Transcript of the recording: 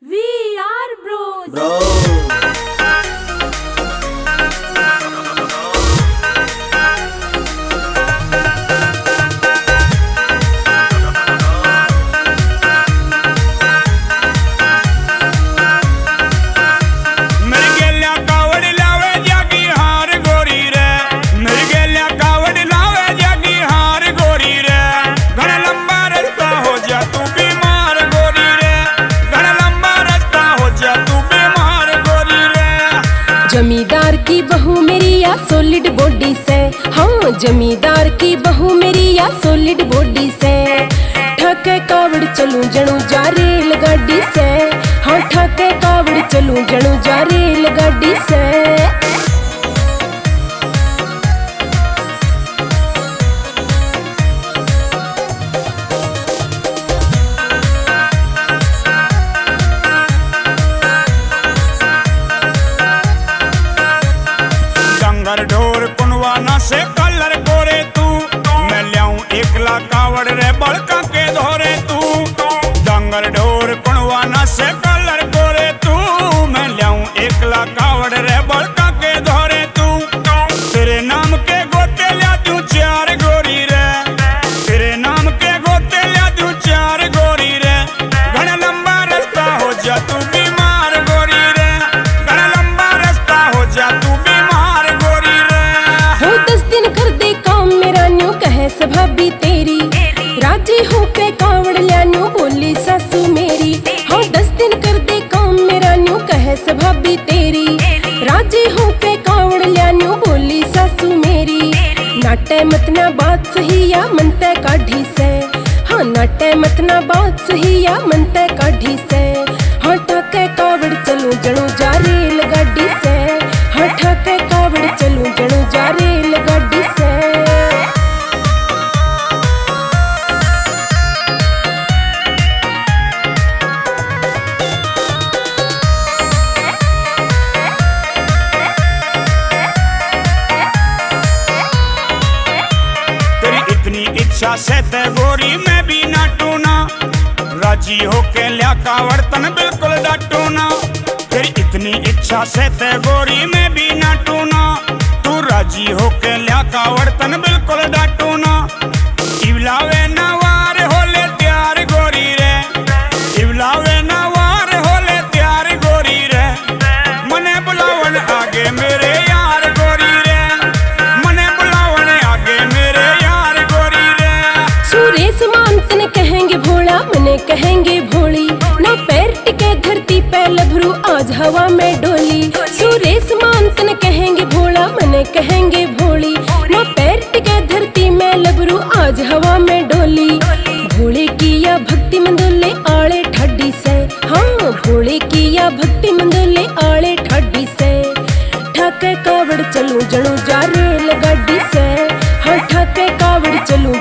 We are bros. जमींदार की बहू मेरी या सॉलिड बॉडी से, हाँ जमींदार की बहू मेरी या सॉलिड बॉडी से। ठाके कावड़ चलूं जणू जा रेल गाड़ी से, हाँ ठाके कावड़ चलूं जणू जा रेल गाड़ी से। ढोर कुनवाना से कलर कोरे तू, मैं लियाऊं एकला कावड़ रे बड़का के धोरे तू। डंगर ढोर कुनवाना से कलर कोरे तू, मैं लियाऊं एकला कावड़ रे बड़का के धोरे तू। तेरे नाम के गोते लिया दूं चार गोरी रे, तेरे नाम के गोते लिया दूं चार गोरी रे। घना लंबा रास्ता हो जा तू बीमार गोरी रे, घना लंबा रास्ता हो जा तू बीमार गोरी। 10 दिन कर दे काम मेरा न्यू कहे सभाबी तेरी, राजी हो के कावड़ लिया न्यू बोली सासू मेरी। हाँ 10 दिन कर दे काम मेरा न्यू कहे सभाबी तेरी, राजी हो के कावड़ लिया न्यू बोली सासू मेरी। नाटे मत ना बात सही या मनते काढ़ी से, हाँ नाटे मत ना बात सही या मनते काढ़ी से। हाँ ठाके कावड़ चलूं जणू जा रेल गाड़ी से, हाँ ठाके कावड़ चलूं जणू जा रेल गाड़ी से। तेरी इतनी इच्छा से ते गोरी मैं भी ना टूना, राजी होके लिया कावड़ तन बिल्कुल डाटू ना। तेरी इतनी इच्छा से ते गोरी मैं भी ना टूना, तू राजी होके लिया कावड़ तन बिल्कुल डाटू ना। इवलावे ना वार होले त्यार गोरी रे, इवलावे ना वार होले त्यार गोरी रे। मने बुलावन आगे मेरे यार गोरी रे, मने बुलावन आगे मेरे यार गोरी रे। सुरेश मानतन कहेंगे भोला मने कहेंगे भोली, ना पैर टिके धरती पे लभरू आज हवा में डोली। सुरेश मानतन कहेंगे भोला मने कहेंगे भोली, ना पैर टिके धरती में लभरू आज हवा में डोली। भोले की या भक्ति मंदोले आले ठाडी से, हाँ भोले की या भक्ति मंदोले आले ठाडी से। ठाके कावड़ चलूं जणू जा रेल गाड़ी से, हाँ ठाके कावड़ चलूं